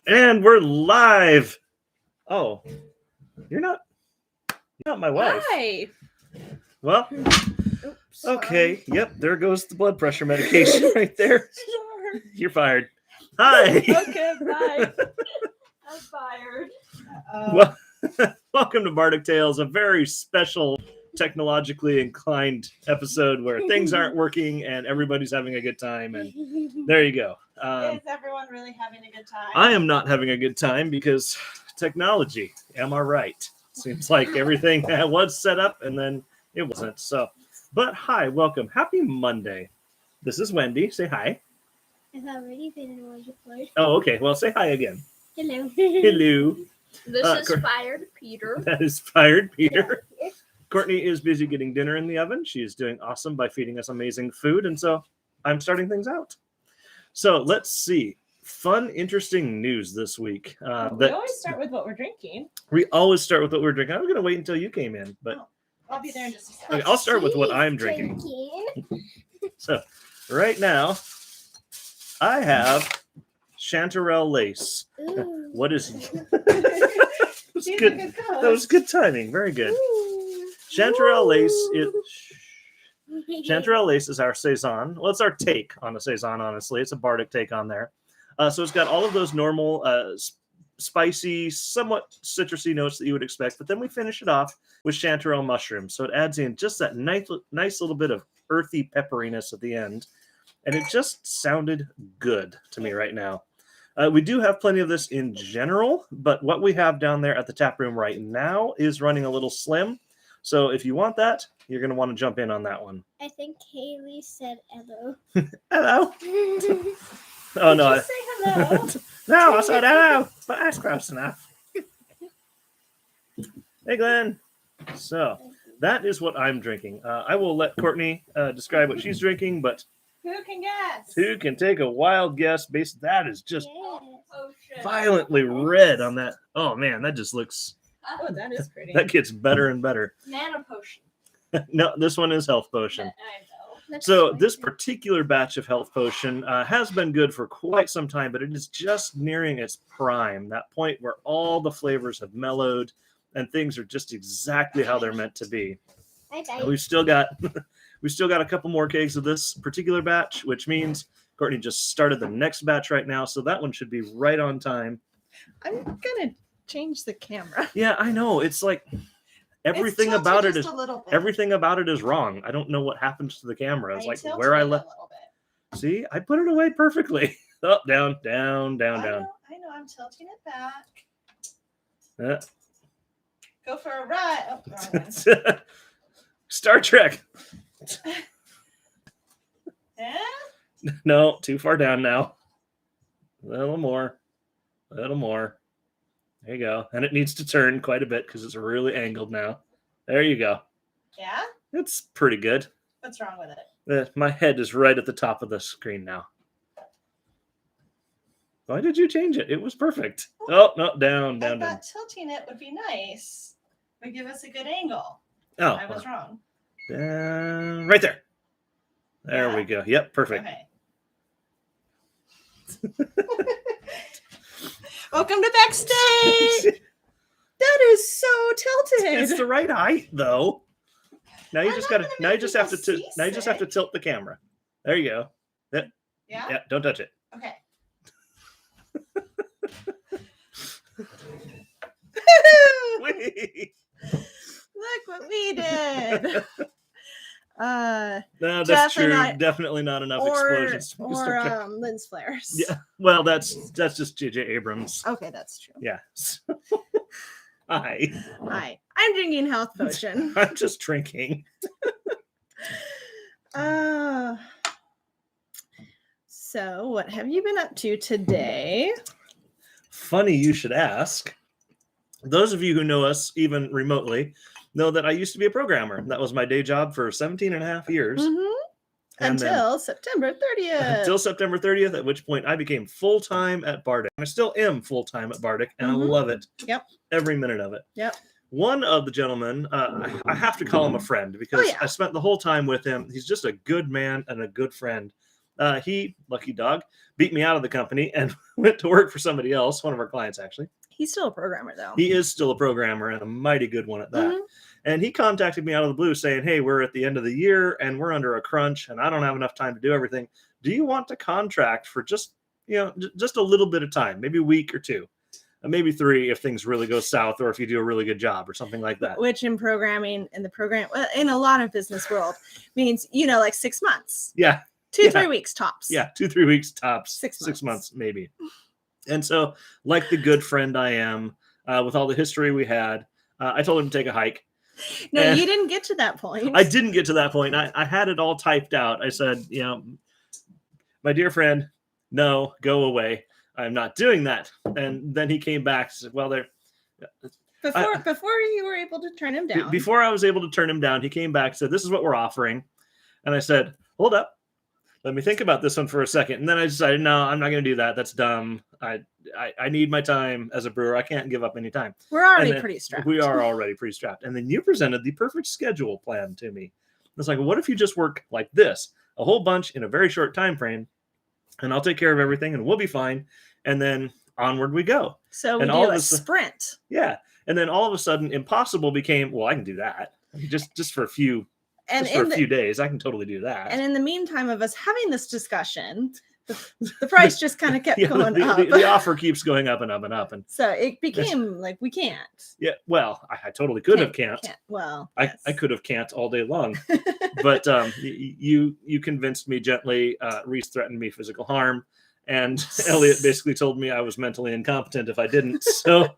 And we're live. Oh, you're not my wife. Hi. Well, Oops, okay. Yep, there goes the blood pressure medication right there. Sorry. You're fired. Hi. Okay, bye. I'm fired. Well, welcome to Bardic Tales, a very special, technologically inclined episode where things aren't working and everybody's having a good time. And there you go. Is everyone really having a good time? I am not having a good time because technology. Am I right? Seems like everything was set up and then it wasn't. So, but hi, welcome. Happy Monday. This is Wendy. Say hi. I've already been in one before. Oh, okay. Well, say hi again. Hello. Hello. This is Fired Peter. That is Fired Peter. Courtney is busy getting dinner in the oven. She is doing awesome by feeding us amazing food. And so I'm starting things out. So let's see. Fun, interesting news this week. We always start with what we're drinking. We always start with what we're drinking. I was going to wait until you came in, but I'll be there in just a second. okay, I'll start with what I'm drinking. So right now, I have Chanterelle Lace. Ooh. What is She's a good? good That was good timing. Very good. Chanterelle Lace is Chanterelle Lace is our saison. Well, it's our take on a saison. Honestly, it's a Bardic take on there. So it's got all of those normal spicy, somewhat citrusy notes that you would expect, but then we finish it off with chanterelle mushrooms. So it adds in just that nice little bit of earthy pepperiness at the end, and it just sounded good to me right now. We do have plenty of this in general, but what we have down there at the tap room right now is running a little slim. So if you want that, you're going to want to jump in on that one. I think Haley said hello. Hello. Oh, no. Just say hello. No, I said hello, but that's close enough. Hey, Glenn. So that is what I'm drinking. I will let Courtney describe what she's drinking, but Who can guess? who can take a wild guess? That is just Yeah. violently red on that. Oh, man, that just looks... Oh, that is pretty. That gets better and better. Nano potion. No, this one is Health Potion. I know. That's So so this good. particular batch of Health Potion has been good for quite some time, but it is just nearing its prime, that point where all the flavors have mellowed and things are just exactly how they're meant to be. I And died. we've still got a couple more kegs of this particular batch, which means Courtney just started the next batch right now, so that one should be right on time. I'm gonna change the camera. Yeah, I know. It's like everything It's about it tilted is just a little bit. everything about it is wrong. I don't know what happens to the camera. It's like tilted where I it a left. little bit. See, I put it away perfectly. Up, down, down, down, down. I know. I'm tilting it back. Yeah. Go for a ride. Oh, wrong one. Star Trek. Yeah? No, too far down now. A little more. A little more. There you go. And it needs to turn quite a bit because it's really angled now. There you go. Yeah? It's pretty good. What's wrong with it? My head is right at the top of the screen now. Why did you change it? It was perfect. Oh, no, down, I down, down. thought tilting it would be nice. Would give us a good angle. Oh, I was wrong. right there. There Yeah? we go. Yep, perfect. Okay. Welcome to backstage. That is so tilted. It's the right height, though. Now you I'm just not gotta. gonna Now you make just have to. people Now you just have to seasick. tilt the camera. There you go. Yeah? Yeah, don't touch it. Okay. Whee! Look what we did. No, that's Definitely true. not- Definitely not enough or explosions. to make Star Trek. lens flares. Yeah. Well, that's just J.J. Abrams. Okay, that's true. Yeah. Hi. Hi. I'm drinking health potion. I'm just drinking. So what have you been up to today? Funny you should ask. Those of you who know us even remotely know that I used to be a programmer. That was my day job for 17 and a half years. Mhm. And then- Until September 30th. Until September 30th, at which point I became full-time at Bardic. I still am full-time at Bardic, and I Mhm. love it. Yep. Every minute of it. Yep. One of the gentlemen, I have to call him a friend because Oh, yeah. I spent the whole time with him. He's just a good man and a good friend. He, lucky dog, beat me out of the company and went to work for somebody else, one of our clients actually. He's still a programmer, though. He is still a programmer and a mighty good one at that. Mhm. And he contacted me out of the blue saying, hey, we're at the end of the year and we're under a crunch and I don't have enough time to do everything. Do you want to contract for just a little bit of time, maybe a week or two, maybe 3 if things really go south or if you do a really good job or something like that. Which in programming, in a lot of business world means, like 6 months. Yeah. 2-3 weeks tops. Yeah, 2-3 weeks tops. 6 months maybe. And so, like the good friend I am, with all the history we had, I told him to take a hike. No, And you didn't get to that point. I didn't get to that point. I had it all typed out. I said, my dear friend, no, go away. I'm not doing that. And then he came back and said, well, Before you were able to turn him down. Before I was able to turn him down, he came back and said, this is what we're offering. And I said, hold up. Let me think about this one for a second. And then I decided, no, I'm not going to do that. That's dumb. I need my time as a brewer. I can't give up any time. We're already pretty strapped. We are already pretty strapped. And then you presented the perfect schedule plan to me. It's like, what if you just work like this, a whole bunch in a very short time frame, and I'll take care of everything and we'll be fine. And then onward we go. So we do a sprint. Yeah. And then all of a sudden impossible became, well, I can do that. Just for a few days, I can totally do that. And in the meantime of us having this discussion, the price just kind of kept going up. The offer keeps going up and up and up. And so it became like, we can't. Yeah, well, I totally could have can't. Well, yes. I could have can't all day long. But you convinced me gently. Reese threatened me physical harm. And Elliot basically told me I was mentally incompetent if I didn't. So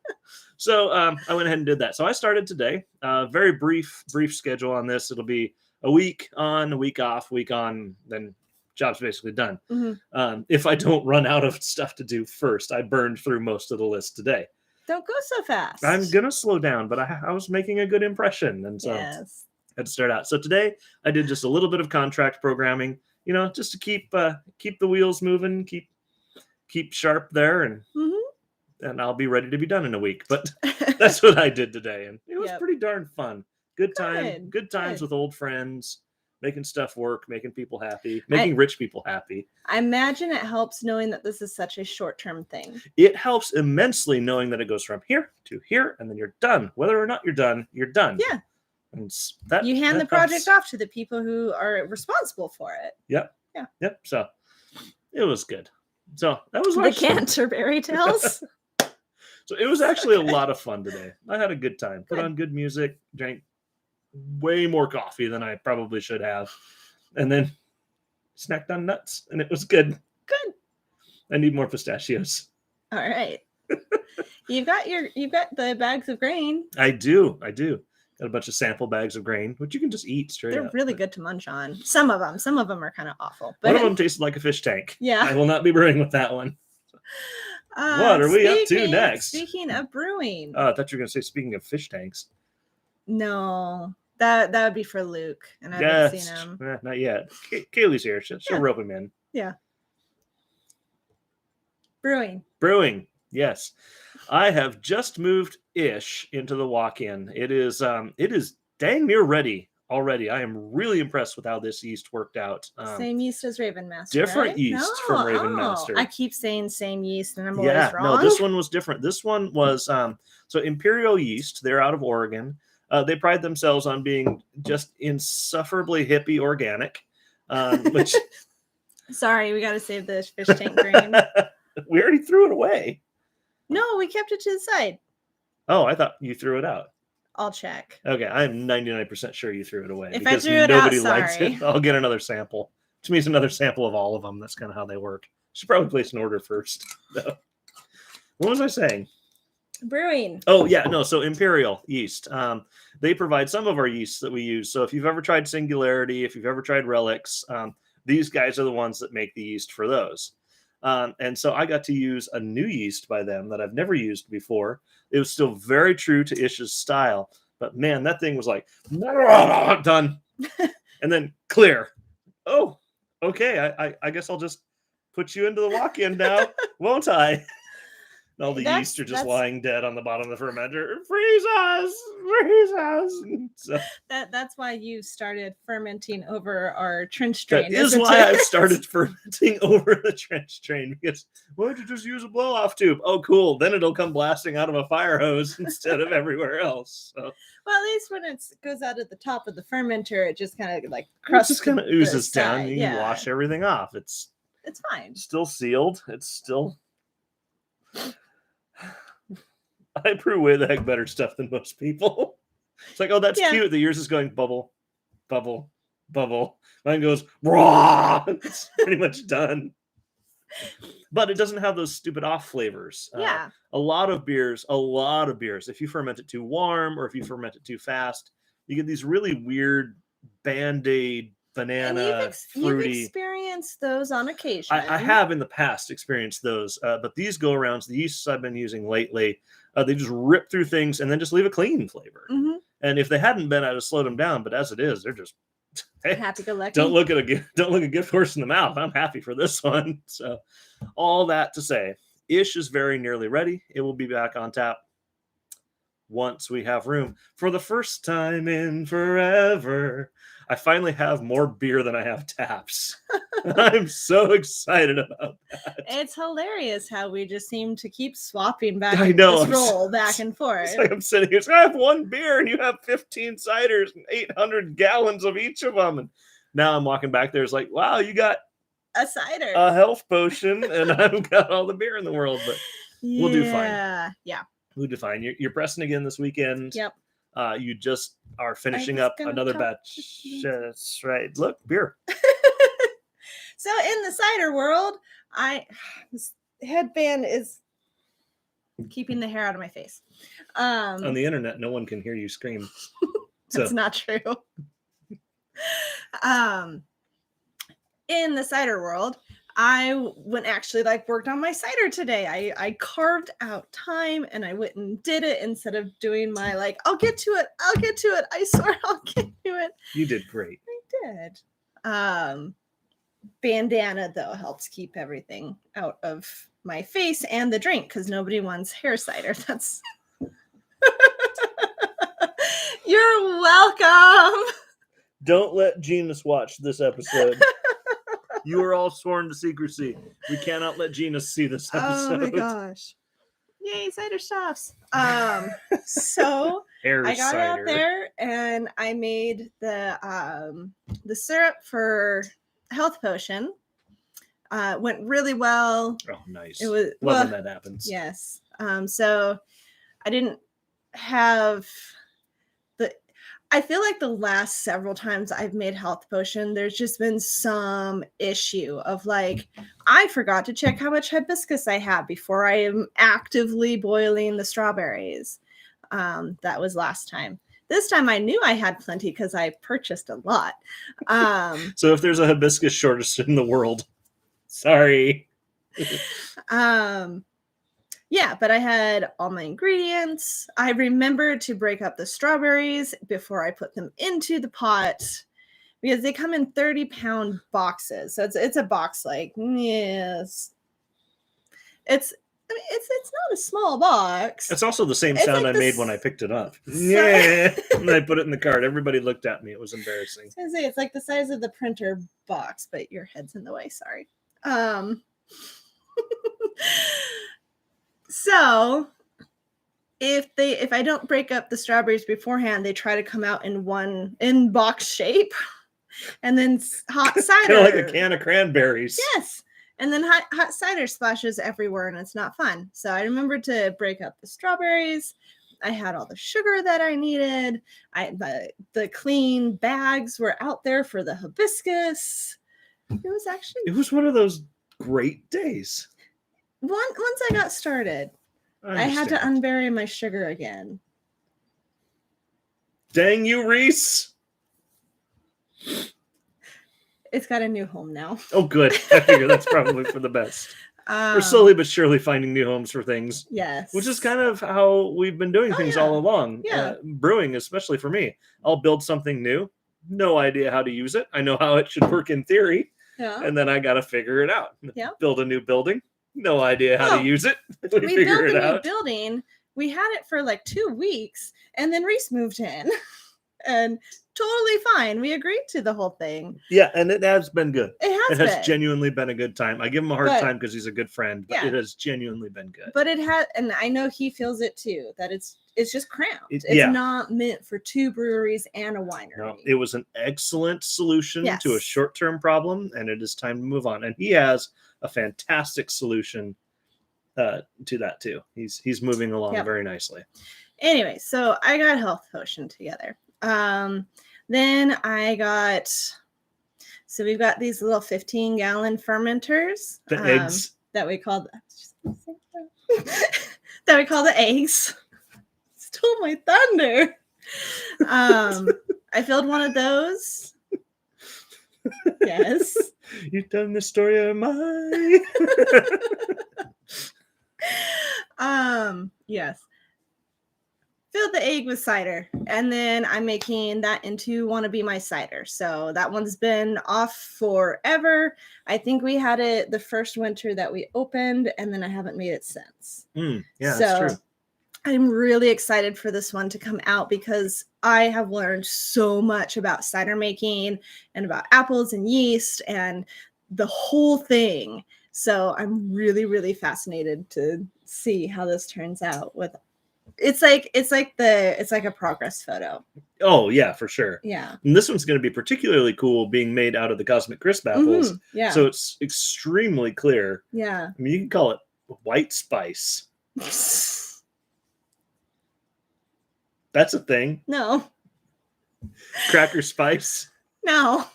I went ahead and did that. So I started today. Very brief schedule on this. It'll be a week on, a week off, week on, then job's basically done. Mm-hmm. If I don't run out of stuff to do first, I burned through most of the list today. Don't go so fast. I'm going to slow down, but I was making a good impression. And so I had to start out. So today I did just a little bit of contract programming, just to keep the wheels moving, keep sharp there, and and I'll be ready to be done in a week. But that's what I did today, and it was pretty darn fun. Good times with old friends, making stuff work, making people happy, making rich people happy. I imagine it helps knowing that this is such a short-term thing. It helps immensely knowing that it goes from here to here, and then you're done. Whether or not you're done, you're done. Yeah. And you hand the project off to the people who are responsible for it. Yep. Yeah. Yep. So it was good. So that was the Canterbury Tales. So it was actually a lot of fun today. I had a good time. Put on good music, drank way more coffee than I probably should have, and then snacked on nuts, and it was good. Good. I need more pistachios. All right. You've got the bags of grain. I do. Got a bunch of sample bags of grain, which you can just eat straight up. They're really good to munch on. Some of them are kind of awful. But one of them tasted like a fish tank. Yeah. I will not be brewing with that one. What are we up to next? Speaking of brewing. I thought you were going to say speaking of fish tanks. No, that would be for Luke, and I haven't seen him. Not yet. Kaylee's here. She'll rope him in. Yeah. Brewing. Yes. I have just moved into the walk-in. It is dang near ready already. I am really impressed with how this yeast worked out. Same yeast as Raven Master. Different right? yeast from Raven Master. I keep saying same yeast, and I'm always wrong. No, this one was different. This one was so Imperial Yeast. They're out of Oregon. They pride themselves on being just insufferably hippie organic. Which sorry, we got to save the fish tank grain. We already threw it away. No, we kept it to the side. Oh, I thought you threw it out. I'll check. Okay, I'm 99% sure you threw it away. If I threw it out, sorry. I'll get another sample. Which means another sample of all of them. That's kind of how they work. Should probably place an order first. No. What was I saying? Brewing. Oh, yeah, no. So Imperial Yeast. They provide some of our yeasts that we use. So if you've ever tried Singularity, if you've ever tried Relics, these guys are the ones that make the yeast for those. And so I got to use a new yeast by them that I've never used before. It was still very true to Ish's style, but man, that thing was like done and then clear. Oh, okay. I guess I'll just put you into the walk-in now, won't I? And all the That's- yeast are just that's- lying dead on the bottom of the fermenter. Freeze us! Freeze us! So That's why you started fermenting over our trench that drain. is isn't why it? I've started fermenting over the trench drain, because why don't you just use a blow-off tube? Oh, cool. Then it'll come blasting out of a fire hose instead of everywhere else. So Well, at least when it goes out at the top of the fermenter, it just kind of like it crusts. just kind of the oozes down. side. And you can Yeah, wash everything off. It's it's fine. still sealed. It's still. I brew way the heck better stuff than most people. It's like, oh, that's Yeah. cute. The yours is going bubble, bubble, bubble. Mine goes raw. It's pretty much done. But it doesn't have those stupid off flavors. Yeah. A lot of beers, if you ferment it too warm or if you ferment it too fast, you get these really weird Band-Aid, banana, And you've fruity. experienced those on occasion. I have in the past experienced those, but these go-arounds, the yeasts I've been using lately, they just rip through things and then just leave a clean flavor. Mhm. And if they hadn't been, I'd have slowed them down. But as it is, they're just hey, Happy go lucky. don't look a gift horse in the mouth. I'm happy for this one. So, all that to say, Ish is very nearly ready. It will be back on tap once we have room. For the first time in forever, I finally have more beer than I have taps. I'm so excited about that. It's hilarious how we just seem to keep swapping back. I know, This I'm roll back and forth. It's like I'm sitting here, I have one beer and you have 15 ciders and 800 gallons of each of them. And now I'm walking back there. It's like, wow, you got A cider. a health potion and I've got all the beer in the world. But we'll do fine. Yeah. we'll do fine. You're pressing again this weekend. Yep. You just are finishing was up gonna another talk batch. to you. That's right. Look, beer. So in the cider world, this headband is keeping the hair out of my face. On the internet, no one can hear you scream. So That's not true. In the cider world, I went actually worked on my cider today. I carved out time and I went and did it instead of doing my I'll get to it. I swear I'll get to it. you did great. I did. Bandana though helps keep everything out of my face and the drink because nobody wants hair cider. That's You're welcome. Don't let Genus watch this episode. You are all sworn to secrecy. We cannot let Genus see this episode. Oh my gosh. Yay, cider stuffs. So Hair I got cider. out there and I made the syrup for health potion. Went really well. Oh, nice. It was Love when that happens. Yes. So I didn't have I feel like the last several times I've made health potion, there's just been some issue of I forgot to check how much hibiscus I have before I am actively boiling the strawberries. That was last time. This time I knew I had plenty because I purchased a lot. So if there's a hibiscus shortage in the world, sorry. Yeah, but I had all my ingredients. I remembered to break up the strawberries before I put them into the pot because they come in 30-pound boxes. So it's a box yes. It's not a small box. It's also the same It's sound like I made this- when I picked it up. Yeah. And I put it in the cart. Everybody looked at me. It was embarrassing. I was gonna say it's like the size of the printer box, but your head's in the way. Sorry. So if I don't break up the strawberries beforehand, they try to come out in box shape, and then hot cider, Kind of like a can of cranberries. yes, and then hot cider splashes everywhere, and it's not fun. So I remembered to break up the strawberries. I had all the sugar that I needed. The clean bags were out there for the hibiscus. It was one of those great days. Once I got started, I had to understand. unbury my sugar again. Dang you, Reese. It's got a new home now. Oh, good. I figure that's probably for the best. We're slowly but surely finding new homes for things, Yes. which is kind of how we've been doing things yeah. all along. Yeah. Brewing, especially for me. I'll build something new. No idea how to use it. I know how it should work in theory. Yeah. And then I got to figure it out. Yeah. Build a new building. No idea how Oh. to use it. we We figure built it a new out. building. We had it for like 2 weeks, and then Reese moved in. And totally fine. We agreed to the whole thing. Yeah, and it has been good. It It has has been. genuinely been a good time. I give him a hard But- time because he's a good friend, but Yeah. it has genuinely been good. But it had, and I know he feels it too, that it's just cramped. It's yeah. not meant for 2 breweries and a winery. No, it was an excellent solution to a Yes. short-term problem, and it is time to move on. And he has a fantastic solution to that too. He's moving along Yep. very nicely. Anyway, so I got health potion together. Then I got, so we've got these little 15-gallon fermenters. The eggs. That we call that we call the eggs. Stole my thunder. I filled one of those. Yes. You've done the story of my. Yes. Filled the egg with cider, and then I'm making that into Wanna Be My Cider. So that one's been off forever. I think we had it the first winter that we opened, and then I haven't made it since. Yeah, that's So true. I'm really excited for this one to come out because I have learned so much about cider making and about apples and yeast and the whole thing. So I'm really, really fascinated to see how this turns out. With it's like a progress photo. Oh yeah, for sure. Yeah. And this one's going to be particularly cool, being made out of the Cosmic Crisp apples. Mhm, yeah. So it's extremely clear. Yeah. I mean, you can call it white spice. That's a thing. No. Cracker spice. No.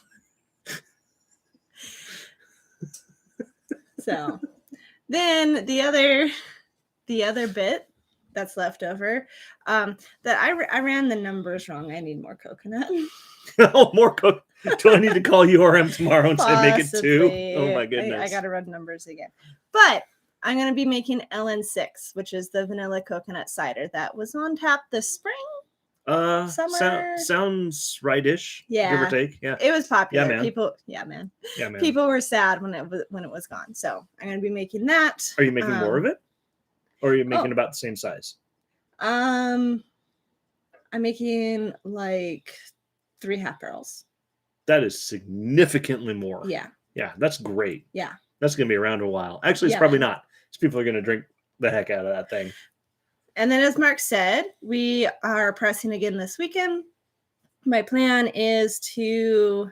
So then the other bit that's left over, that I ran the numbers wrong. I need more coconut. Oh, more cook. Do I need to call URM tomorrow and say make it 2? Possibly. Oh my goodness. I got to run numbers again. But I'm going to be making LN6, which is the vanilla coconut cider that was on tap this spring. Summer. Sounds right-ish. Give Yeah. or take. Yeah. It was popular. Yeah, man. Yeah, man. Yeah, man. People were sad when it was gone. So I'm going to be making that. Are you making more of it? Or are you making oh. about the same size? I'm making like 3 half barrels. That is significantly more. Yeah. Yeah, that's great. Yeah. That's going to be around a while. Actually, it's Yeah, probably man. not. Because people are going to drink the heck out of that thing. And then, as Mark said, we are pressing again this weekend. My plan is to.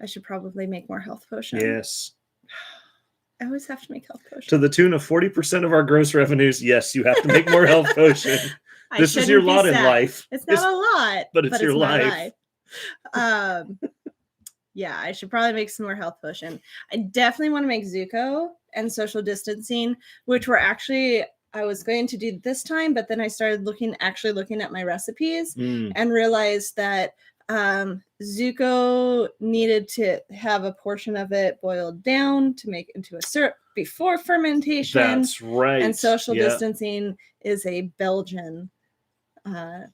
I should probably make more health potion. Yes. I always have to make health potion. To the tune of 40% of our gross revenues, yes, you have to make more health potion. I This is your shouldn't be lot in sad. life. It's not a lot, but it's your my life. Yeah, I should probably make some more health potion. I definitely want to make Zuko and social distancing, which were actually I was going to do this time, but then I started looking at my recipes and realized that Zuko needed to have a portion of it boiled down to make into a syrup before fermentation. That's right. And social distancing is a Belgian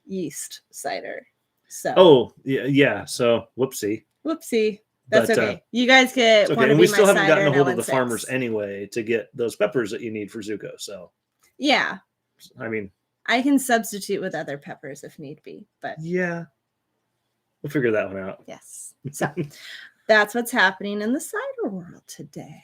yeast cider. So Oh, yeah. So, whoopsie. whoopsie. That's But, okay. You guys get It's okay. Wanna And Be we My still haven't Cider gotten a and hold of the LN6. farmers anyway to get those peppers that you need for Zuko. So, Yeah, I mean, I can substitute with other peppers if need be, but yeah. We'll figure that one out. yes. So that's what's happening in the cider world today.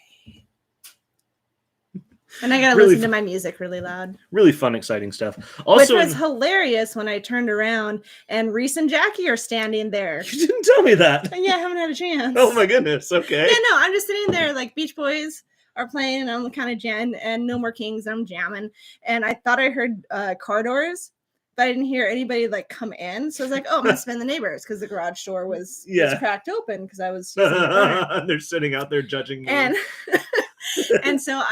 And I gotta Really listen to my music really loud. Really fun, exciting stuff. Also, Which was hilarious when I turned around and Reese and Jackie are standing there. you didn't tell me that. And yeah, I haven't had a chance. Oh my goodness. Okay. Yeah, no, I'm just sitting there like Beach Boys are playing and I'm kind of jamming and No More Kings, I'm jamming. And I thought I heard car doors, but I didn't hear anybody like come in. So I was like, oh, it must have been the neighbors because the garage door was cracked open because I was using the burner. They're sitting out there judging me. And and so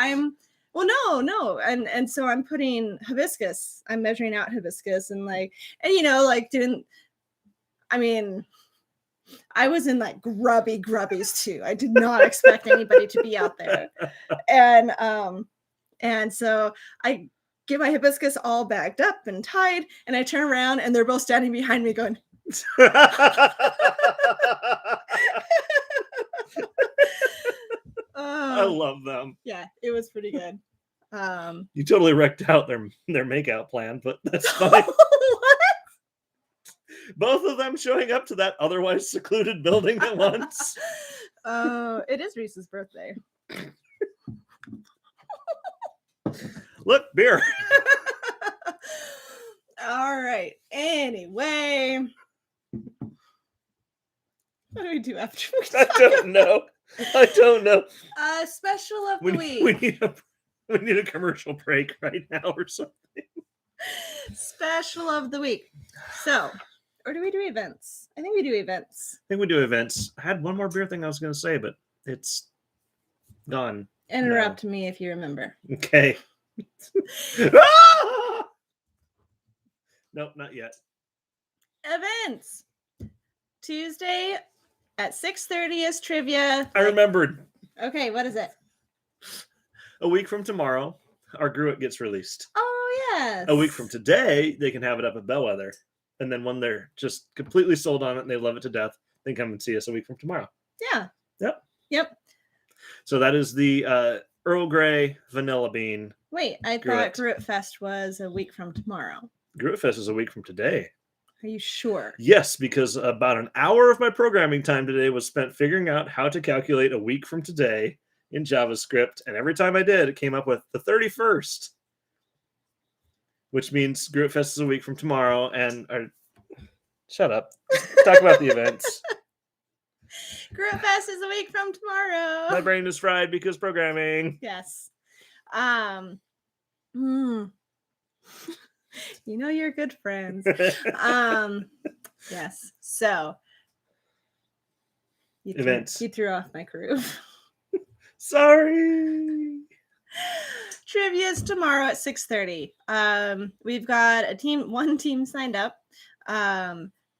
no. And so I'm putting hibiscus. I'm measuring out hibiscus and I was in like grubbies too. I did not expect anybody to be out there. And so I get my hibiscus all bagged up and tied, and I turn around and they're both standing behind me going, I love them. yeah, it was pretty good. You totally wrecked out their makeout plan, but that's fine. What? Both of them showing up to that otherwise secluded building at once. It is Reese's birthday. Look, beer. All right. Anyway, what do we do after we I talk don't know. I don't know. Special of the We week. need a commercial break right now or something. Special of the week. So, or do we do events? I think we do events. I think we do events. I had one more beer thing I was going to say, but it's gone. Interrupt me if you remember. Okay. Ah! Nope, not yet. Events. Tuesday at 6:30 is trivia. I remembered. Okay, what is it? A week from tomorrow, our Gruit gets released. Oh, yes. A week from today, they can have it up at Bellwether. And then when they're just completely sold on it and they love it to death, they come and see us a week from tomorrow. Yeah. Yep. So that is the Earl Grey Vanilla Bean. Wait, I thought Gruit Fest was a week from tomorrow. Gruit Fest is a week from today. Are you sure? Yes, because about an hour of my programming time today was spent figuring out how to calculate a week from today in JavaScript. And every time I did, it came up with the 31st. Which means Gruit Fest is a week from tomorrow. And shut up. Talk about the events. Gruit Fest is a week from tomorrow. My brain is fried because programming. Yes. You know you're good friends. Yes. So Events. You threw off my groove. Sorry. Trivia is tomorrow at 6:30. We've got one team signed up.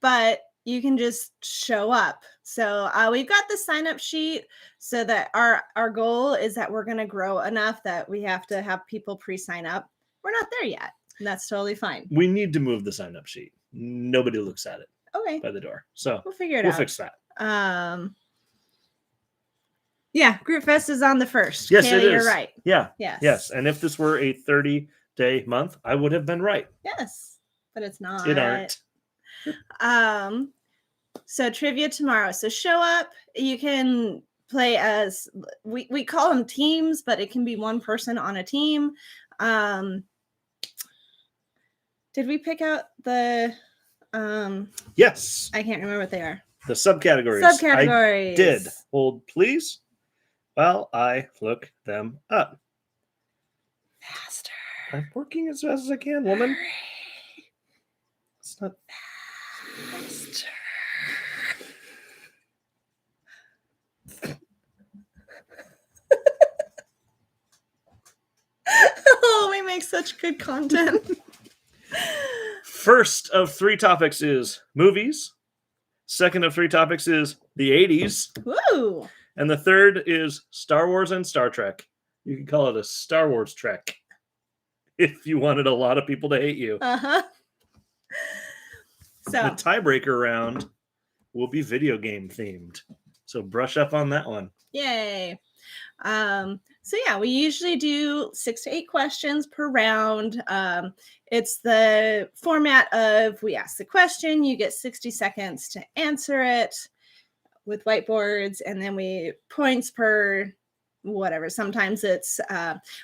But you can just show up. So we've got the sign up sheet so that our goal is that we're going to grow enough that we have to have people pre-sign up. We're not there yet. And that's totally fine. We need to move the sign up sheet. Nobody looks at it Okay. by the door. So We'll figure it we'll out. fix that. Yeah, Gruit Fest is on the 1st. Yes, Kayla, it is. You're right. Yeah. Yes. Yes. And if this were a 30-day month, I would have been right. Yes, but it's not. It aren't. So trivia tomorrow. So show up. You can play as we call them teams, but it can be one person on a team. Did we pick out the Yes. I can't remember what they are. The subcategories. Subcategories. I did. Hold, please, while I look them up. Faster. I'm working as fast as I can, woman. Hurry. It's not. Faster. Oh, we make such good content. First of 3 topics is movies. Second of 3 topics is the 80s. Woo! And the third is Star Wars and Star Trek. You can call it a Star Wars Trek if you wanted a lot of people to hate you. Uh-huh. The So tiebreaker round will be video game themed. So brush up on that one. yay. So yeah, we usually do 6 to 8 questions per round. It's the format of we ask the question, you get 60 seconds to answer it with whiteboards, and then we points per whatever. Sometimes it's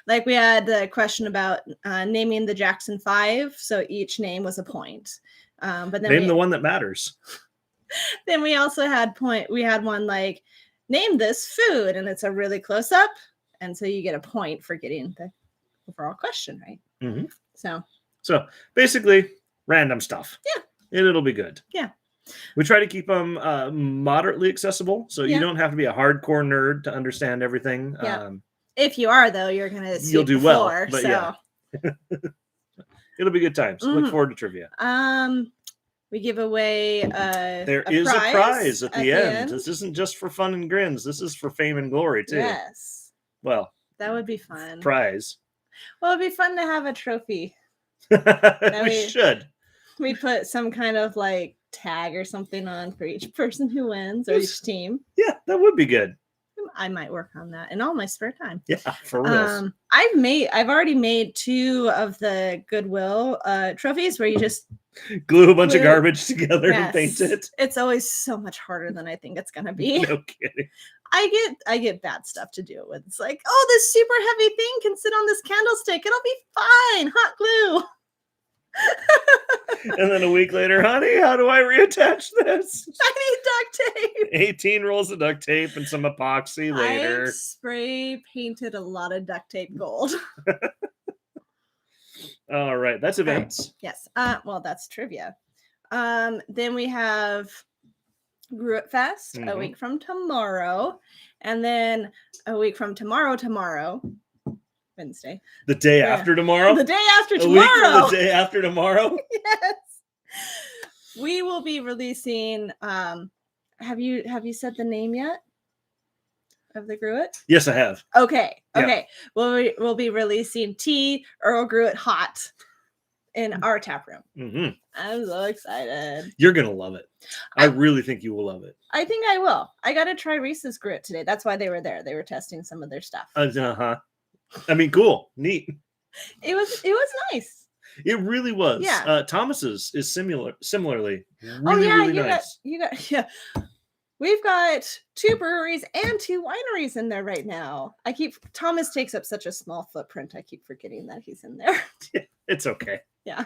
like we had the question about naming the Jackson 5, so each name was a point. But then Name the one that matters. then we also had one like name this food, and it's a really close up, and so you get a point for getting the overall question right. Mm-hmm. So basically, random stuff. Yeah. And it'll be good. Yeah. We try to keep them moderately accessible, so Yeah. you don't have to be a hardcore nerd to understand everything. Yeah. If you are, though, you're gonna You'll do well, but so. yeah. It'll be good times. Look Mhm. forward to trivia. We give away There is a prize at the end. This isn't just for fun and grins. This is for fame and glory too. Yes, Well, that would be fun. prize. Well, it'd be fun to have a trophy. We should. We put some kind of like tag or something on for each person who wins or each team. Yeah, that would be good. I might work on that in all my spare time. Yeah, for real. I've already made 2 of the Goodwill trophies where you just Glue a bunch of glue- garbage together and paint Yes. it. It's always so much harder than I think it's gonna be. No kidding. I get bad stuff to do it with. It's like, oh, this super heavy thing can sit on this candlestick. It'll be fine. Hot glue. And then a week later, honey, how do I reattach this? I need duct tape. 18 rolls of duct tape and some epoxy later. I've spray painted a lot of duct tape gold. All right, that's events. Yes. Well, that's trivia. Then we have Grew It Fest a Mhm. week from tomorrow. And then a week from tomorrow, Wednesday. The day Yeah. after tomorrow? The day after A week from tomorrow. the day after tomorrow? Yes. We will be releasing have you said the name yet of the Gruit? Yes, I have. Okay. Yeah. Okay. We'll be releasing tea Earl Gruit hot in our tap room. Hmm. I'm so excited. You're going to love it. I really think you will love it. I think I will. I got to try Reese's Grit today. That's why they were there. They were testing some of their stuff. Uh-huh. I mean, cool. Neat. It was nice. It really was. Yeah. Thomas's is similarly really, Oh yeah, really nice. you got yeah. We've got 2 breweries and 2 wineries in there right now. Thomas takes up such a small footprint. I keep forgetting that he's in there. It's okay. Yeah.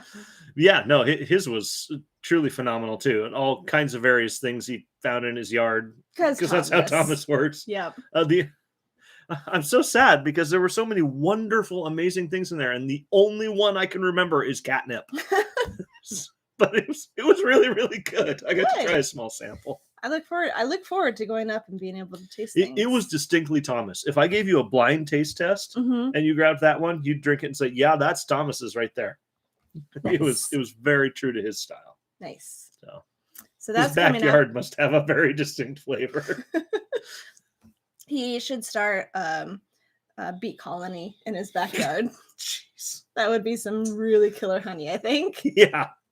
Yeah, no, his was truly phenomenal too. And all kinds of various things he found in his yard. Because that's how Thomas works. Yep. I'm so sad because there were so many wonderful, amazing things in there, and the only one I can remember is catnip. But it was really, really good. I got to try a small sample. I look forward to going up and being able to taste things. It was distinctly Thomas. If I gave you a blind taste test Mhm. and you grabbed that one, you'd drink it and say, "Yeah, that's Thomas's right there." Nice. It was very true to his style. Nice. So that's his coming up. backyard must have a very distinct flavor. He should start a bee colony in his backyard. Jeez. That would be some really killer honey, I think.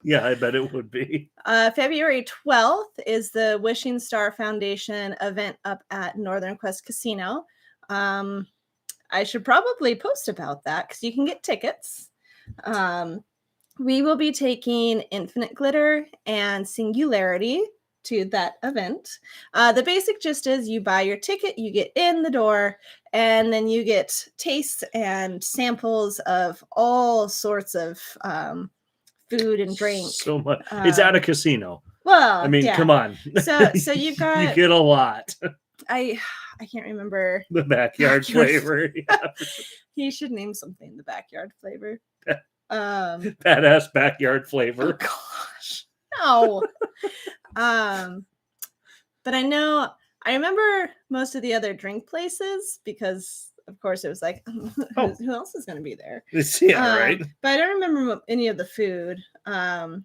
Yeah, I bet it would be. February 12th is the Wishing Star Foundation event up at Northern Quest Casino. I should probably post about that because you can get tickets. We will be taking Infinite Glitter and Singularity to that event. The basic gist is you buy your ticket, you get in the door, and then you get tastes and samples of all sorts of food and drink. So much. It's at a casino. Well, I mean, yeah. come on. So you've got you get a lot. I can't remember. The backyard flavor. Yeah. He should name something the backyard flavor. Badass backyard Oh flavor. gosh. No. But I remember most of the other drink places because of course it was like who else is going to be there? Yeah, right. But I don't remember any of the food. But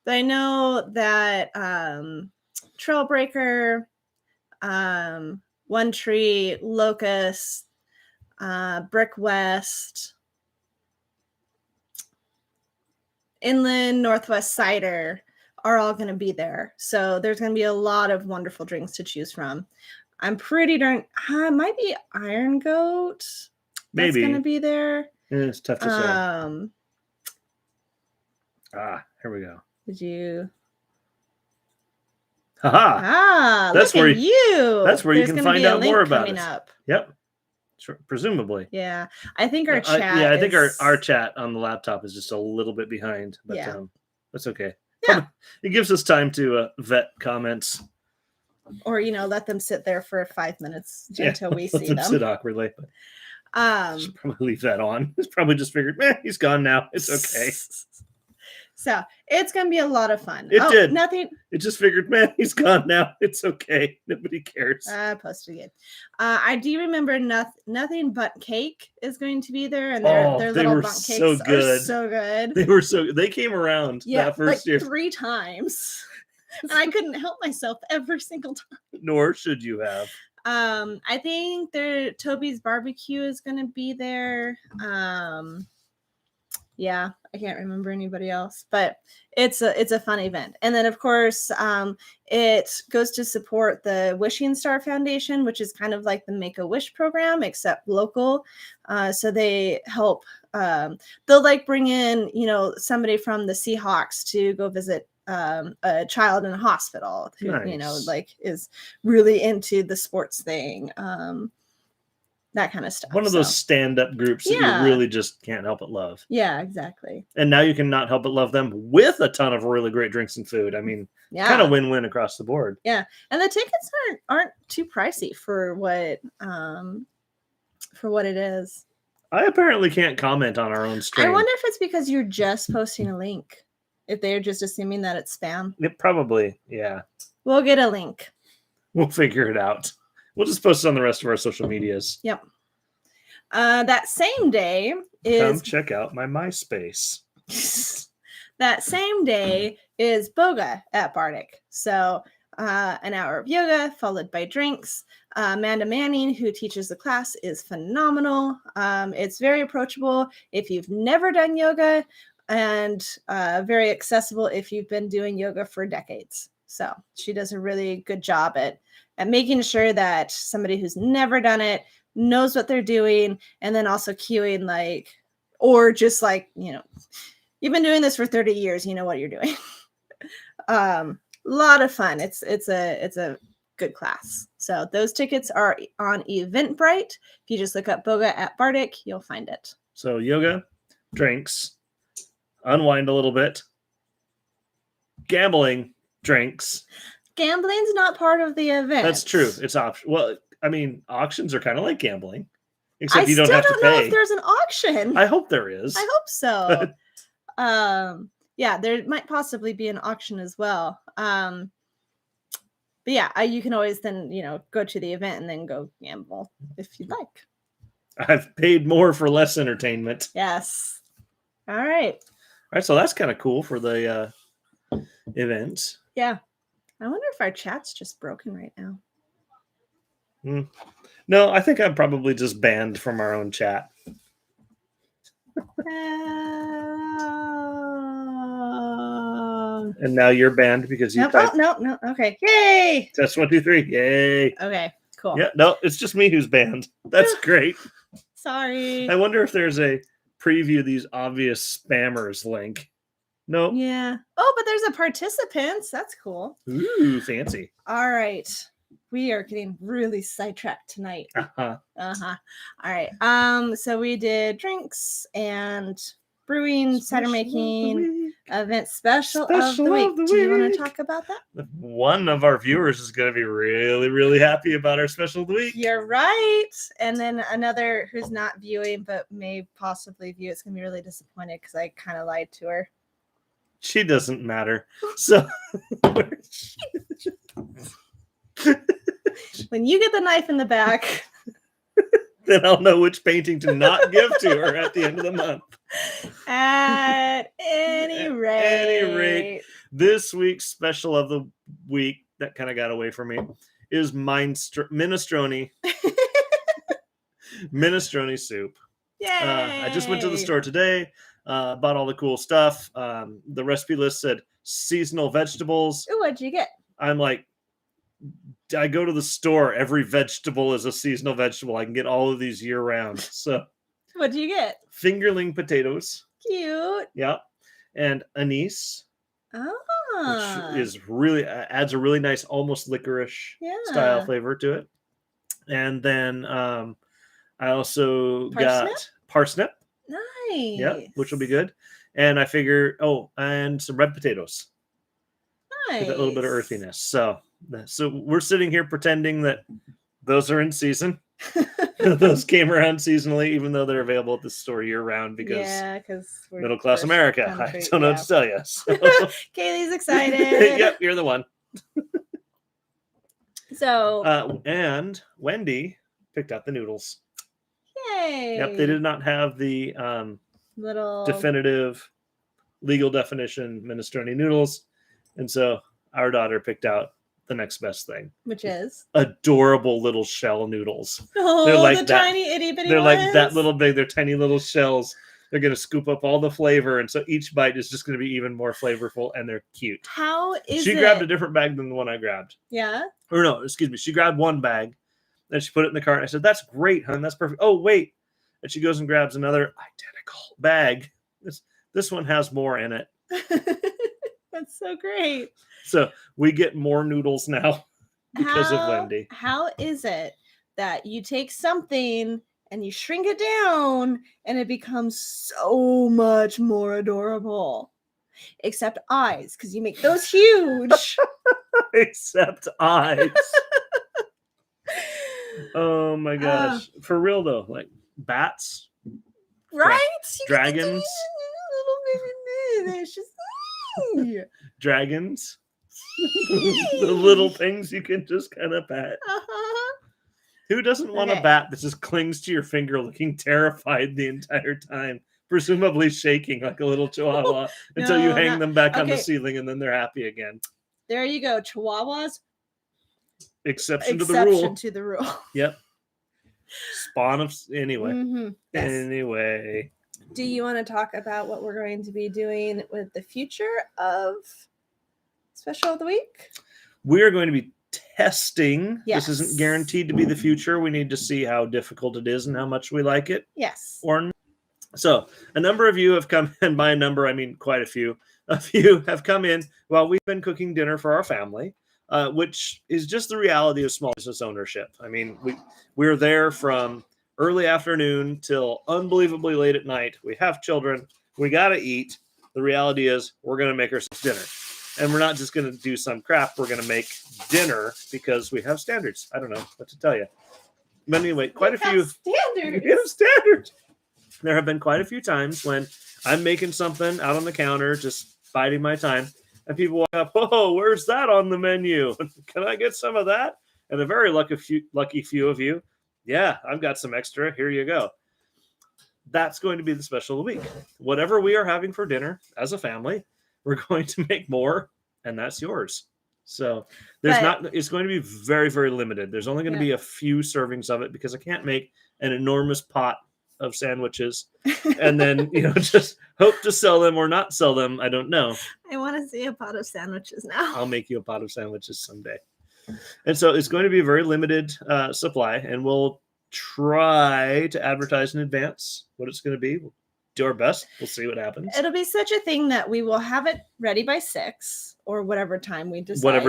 I know that Trailbreaker, One Tree, Locust, Brick West, Inland Northwest Cider are all going to be there. So there's going to be a lot of wonderful drinks to choose from. I'm pretty darn, it might be Iron Goat. Maybe. That's going to be there. It's tough to say. Here we go. Did you? Haha. That's where you. That's where you can gonna find be a out link more about coming it. Up. Yep. Sure, presumably. Yeah. I think our chat. I think our chat on the laptop is just a little bit behind, but Yeah. that's okay. Yeah. It gives us time to vet comments. Or let them sit there for 5 minutes until we let see them them. sit awkwardly. But should probably leave that on. It's probably just figured, he's gone now. It's okay. So it's gonna be a lot of fun. It did. Nothing. It just figured, he's gone now. It's okay. Nobody cares. Posted again. I do remember nothing but cake is going to be there, and their they little were bunk cakes so are good. so good. They came around Yeah, that first year. 3 times, and I couldn't help myself every single time. Nor should you have. I think Toby's Barbecue is going to be there. Yeah, I can't remember anybody else, but it's a fun event. And then of course, it goes to support the Wishing Star Foundation, which is kind of like the Make-A-Wish program, except local. So they help. They'll like bring in, somebody from the Seahawks to go visit a child in a hospital who, Nice. like is really into the sports thing. That kind of stuff. One of those stand-up groups that you Yeah. really just can't help but love. Yeah, exactly. And now you can not help but love them with a ton of really great drinks and food. I mean, Yeah. kind of win-win across the board. Yeah. And the tickets aren't too pricey for what it is. I apparently can't comment on our own stream. I wonder if it's because you're just posting a link. If they're just assuming that it's spam. It probably, yeah. We'll get a link. We'll figure it out. We'll just post it on the rest of our social medias. Yep. That same day Come is check out my MySpace. that same day is Boga at Bardic. So an hour of yoga followed by drinks. Amanda Manning, who teaches the class, is phenomenal. It's very approachable if you've never done yoga, and very accessible if you've been doing yoga for decades. So she does a really good job at making sure that somebody who's never done it knows what they're doing, and then also cueing or just you've been doing this for 30 years, you know what you're doing. Lot of fun. It's a good class. So those tickets are on Eventbrite. If you just look up Boga at Bardic, you'll find it. So yoga, drinks, unwind a little bit, gambling, drinks. Gambling's not part of the event. That's true. It's option. Well, I mean, auctions are kind of like gambling, except I you don't still have don't to know pay. if there's an auction. I hope there is. I hope so. Yeah, there might possibly be an auction as well. But yeah, you can always then, go to the event and then go gamble if you'd like. I've paid more for less entertainment. Yes. All right. All right, so that's kind of cool for the event. Yeah. I wonder if our chat's just broken right now. No, I think I'm probably just banned from our own chat. And now you're banned because you Nope. typed. Oh, no. Okay. Yay. Test 1, 2, 3. Yay. Okay. Cool. Yeah, no, it's just me who's banned. That's great. Sorry. I wonder if there's a preview these obvious spammers link. No. Yeah. Oh, but there's a participants. That's cool. Ooh, fancy. All right. We are getting really sidetracked tonight. Uh-huh. All right. So we did drinks and brewing, cider making, event special of the week. Do you want to talk about that? One of our viewers is going to be really, really happy about our special of the week. You're right. And then another who's not viewing but may possibly view it's going to be really disappointed because I kind of lied to her. She doesn't matter. So when you get the knife in the back, then I'll know which painting to not give to her at the end of the month. At any rate, this week's special of the week that kind of got away from me is minestrone. Minestrone soup. Yay! I just went to the store today, bought all the cool stuff. The recipe list said seasonal vegetables. Ooh, what'd you get? I'm like, I go to the store. Every vegetable is a seasonal vegetable. I can get all of these year round. So, What'd you get? fingerling potatoes. Cute. Yeah. And anise, Ah. which is really adds a really nice, almost licorice style flavor to it. And then I also got parsnip. Nice. Yep, which will be good. And I figure, and some red potatoes. Nice. Get that little bit of earthiness. So we're sitting here pretending that those are in season. Those came around seasonally, even though they're available at the store year round because we're middle class America. Country, I don't know what to tell you. So. Kaylee's excited. Yep, you're the one. So and Wendy picked out the noodles. yay. Yep, they did not have the little definitive legal definition minestrone noodles, and so our daughter picked out the next best thing, which is adorable little shell noodles. they're like the tiny itty bitty They're ones. like that little big. They're tiny little shells. They're going to scoop up all the flavor, and so each bite is just going to be even more flavorful, and they're cute. How is She it? grabbed a different bag than the one I grabbed. Yeah. Or no, excuse me. She grabbed one bag, then she put it in the cart. I said, "That's great, hon. That's perfect." Oh, wait. And she goes and grabs another identical bag. This one has more in it. That's so great. So we get more noodles now because of Wendy. How is it that you take something and you shrink it down and it becomes so much more adorable? Except eyes, because you make those huge. Except eyes. Oh my gosh. For real though, like bats, Right? dragons. Little baby, it's just dragons. The little things you can just kind of pat. Who doesn't want a bat that just clings to your finger looking terrified the entire time? Presumably shaking like a little chihuahua until you hang them back on the ceiling and then they're happy again. There you go. Chihuahuas. Exception to the rule. Yep. Spawn of anyway. Mm-hmm. Yes. Anyway. Do you want to talk about what we're going to be doing with the future of Special of the Week? We're going to be testing. Yes. This isn't guaranteed to be the future. We need to see how difficult it is and how much we like it. Yes. So a number of you have come, and by a number I mean quite a few of you have come in while we've been cooking dinner for our family, which is just the reality of small business ownership. I mean, we're there from early afternoon till unbelievably late at night. We have children. We got to eat. The reality is we're going to make ourselves dinner. And we're not just going to do some crap. We're going to make dinner because we have standards. I don't know what to tell you. But anyway, quite a few standards. We have standards. There have been quite a few times when I'm making something out on the counter, just biding my time, and people walk up, "Oh, where's that on the menu? Can I get some of that?" And a very lucky few of you, "Yeah, I've got some extra. Here you go." That's going to be the special of the week. Whatever we are having for dinner as a family, we're going to make more, and that's yours. So it's going to be very, very limited. There's only going to be a few servings of it because I can't make an enormous pot of sandwiches and then just hope to sell them or not sell them. I don't know. I want to see a pot of sandwiches now. I'll make you a pot of sandwiches someday. And so it's going to be a very limited supply, and we'll try to advertise in advance what it's going to be. We'll do our best. We'll see what happens. It'll be such a thing that we will have it ready by 6 or whatever time we decide.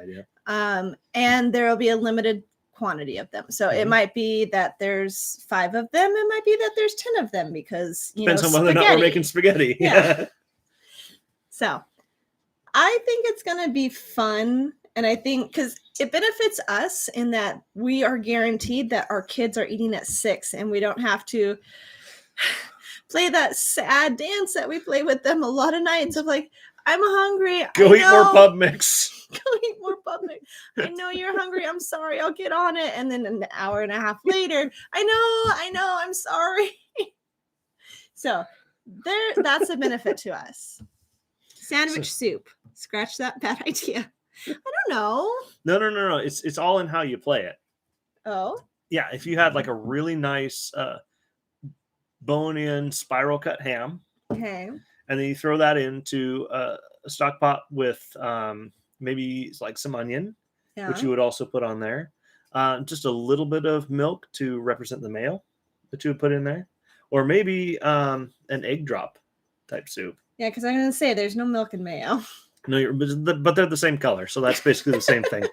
Yeah. And there will be a limited quantity of them. So it might be that there's 5 of them. It might be that there's 10 of them because depends on whether or not we're making spaghetti. Yeah. So I think it's going to be fun. And I think because it benefits us in that we are guaranteed that our kids are eating at 6 and we don't have to play that sad dance that we play with them a lot of nights of like, "I'm hungry. Go eat more pub mix. Go eat more pub mix. I know you're hungry. I'm sorry. I'll get on it." And then an hour and a half later, I know. I'm sorry. So that's a benefit to us. Sandwich soup. Scratch that bad idea. I don't know. No. It's all in how you play it. Oh. Yeah. If you had like a really nice bone-in spiral cut ham. Okay. And then you throw that into a stock pot with maybe like some onion, which you would also put on there. Just a little bit of milk to represent the male that you would put in there. Or maybe an egg drop type soup. Yeah, because I'm going to say there's no milk in mayo. No, but they're the same color. So that's basically the same thing.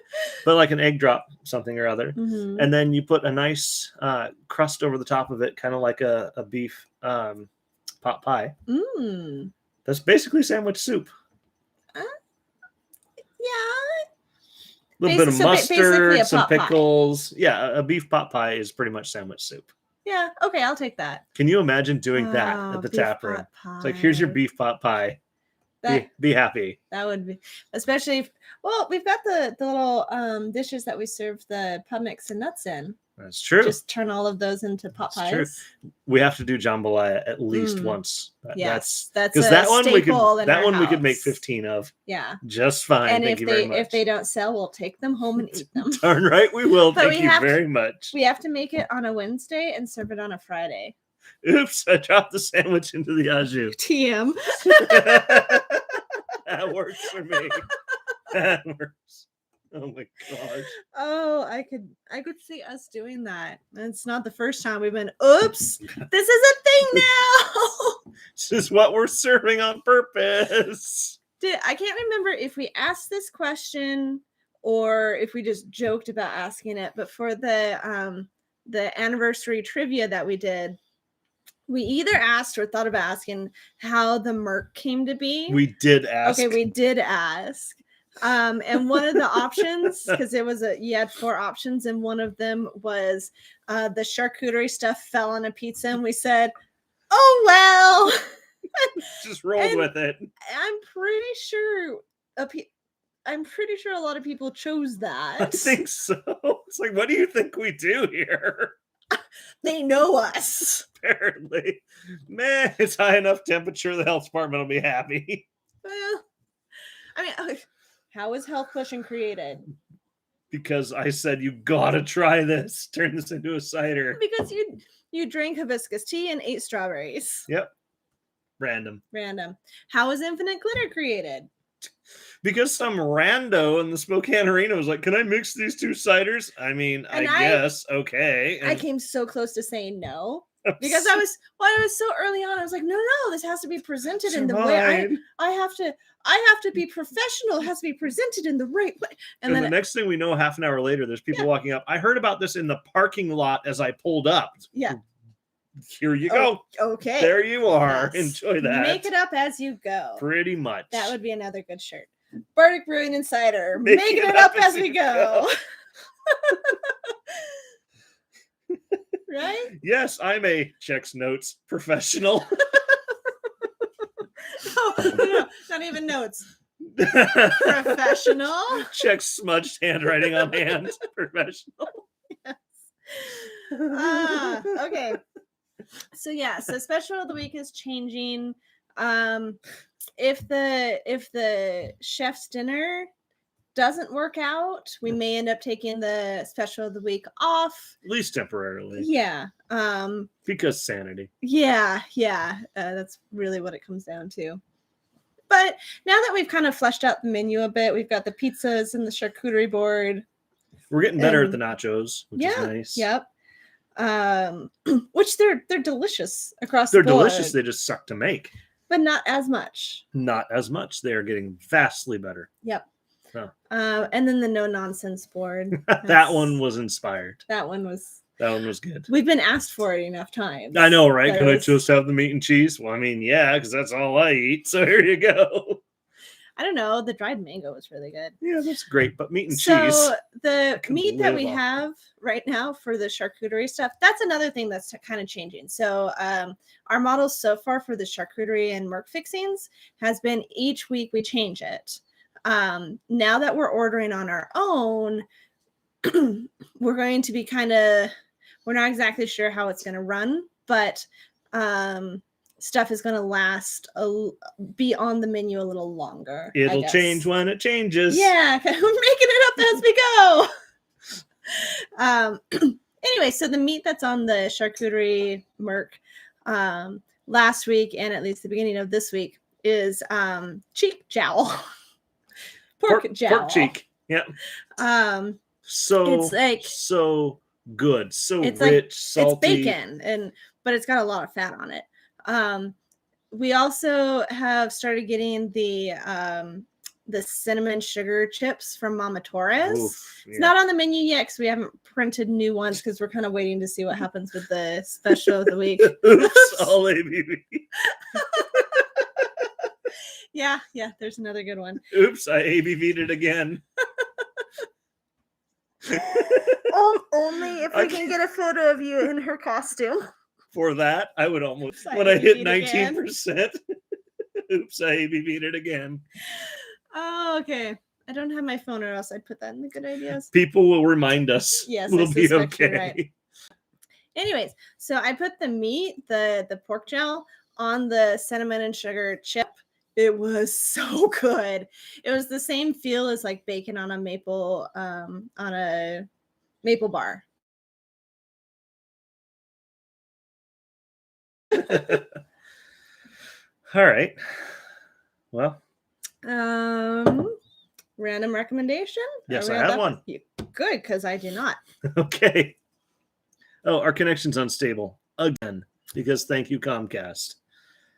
But like an egg drop, something or other. Mm-hmm. And then you put a nice crust over the top of it, kind of like a beef pot pie. Mm. That's basically sandwich soup. Yeah. A little bit of mustard, some pickles. Pie. Yeah, a beef pot pie is pretty much sandwich soup. Yeah, okay, I'll take that. Can you imagine doing that at the tap room? It's like, here's your beef pot pie. Be happy. That would be, especially if, we've got the little dishes that we serve the pub mix and nuts in. That's true. Just turn all of those into pot pies. True. We have to do jambalaya at least once. That's because that one we could make 15 of. Yeah, just fine. And Thank you very much. If they don't sell, we'll take them home and eat them. Darn right, we will. Thank you very much. We have to make it on a Wednesday and serve it on a Friday. Oops, I dropped the sandwich into the au jus. TM. That works for me. That works. Oh my gosh. Oh, I could see us doing that. It's not the first time we've been, oops, this is a thing now. This is what we're serving on purpose. I can't remember if we asked this question or if we just joked about asking it, but for the anniversary trivia that we did, we either asked or thought about asking how the Merc came to be. We did ask. Okay, we did ask. And one of the options, because you had 4 options, and one of them was the charcuterie stuff fell on a pizza, and we said, "Oh well." Just rolled with it. I'm pretty sure a lot of people chose that. I think so. It's like, what do you think we do here? They know us. Apparently. Man, it's high enough temperature, the health department will be happy. Well, I mean, how was health potion created? Because I said, you gotta try this. Turn this into a cider. Because you drank hibiscus tea and ate strawberries. Yep. Random. How was infinite glitter created? Because some rando in the Spokane Arena was like, can I mix these 2 ciders? I mean, I guess, okay. And I came so close to saying no. Because I was so early on. I was like, no, this has to be presented in the way I have to be professional. It has to be presented in the right way. And then the next thing we know, half an hour later, there's people walking up. I heard about this in the parking lot as I pulled up. Yeah. Here you go. Okay. There you are. Yes. Enjoy that. Make it up as you go. Pretty much. That would be another good shirt. Bardic Brewing Insider. Making it up as we go. Right? Yes, I'm a checks notes professional. No, not even notes. Professional. Checks smudged handwriting on hand. Professional. Yes. Okay. So special of the week is changing. If the chef's dinner doesn't work out, we may end up taking the special of the week off, At least temporarily. Yeah. Because sanity. Yeah. That's really what it comes down to. But now that we've kind of fleshed out the menu a bit, we've got the pizzas and the charcuterie board. We're getting better at the nachos, which is nice. Yep. Which they're delicious across the board. They're delicious. They just suck to make. But not as much. Not as much. They are getting vastly better. Yep. Huh. And then the no nonsense board. That one was inspired. That one was good. We've been asked for it enough times. I know, right? Can I just have the meat and cheese? Well, I mean, yeah, because that's all I eat. So here you go. I don't know. The dried mango was really good. Yeah, that's great. But meat and cheese. So the meat that we have right now for the charcuterie stuff, that's another thing that's kind of changing. So our model so far for the charcuterie and Merc fixings has been each week we change it. Now that we're ordering on our own, we're going to be we're not exactly sure how it's going to run, but stuff is going to be on the menu a little longer. It'll change when it changes. Yeah, we're making it up as we go. Anyway, so the meat that's on the charcuterie Merc last week and at least the beginning of this week is cheek jowl. Pork jowl. Pork cheek. Yeah. So it's like so good, so it's rich, like, salty. It's bacon, but it's got a lot of fat on it. We also have started getting the cinnamon sugar chips from Mama Torres. Oof, yeah. It's not on the menu yet because we haven't printed new ones because we're kind of waiting to see what happens with the special of the week. Oops, all ABV. Yeah, there's another good one. Oops, I ABV'd it again. Only if we can get a photo of you in her costume. For that, I would almost, I when I hit ABV'd 19%, oops, I ABV'd it again. Oh, okay. I don't have my phone or else I'd put that in the good ideas. People will remind us. Yes, we'll be okay. You're right. Anyways, so I put the meat, the pork gel, on the cinnamon and sugar chip. It was so good. It was the same feel as like bacon on a maple bar. All right. Well, Random recommendation? yes, Are we I on have that one. Good, because I do not. Okay. Oh, our connection's unstable again because thank you, Comcast.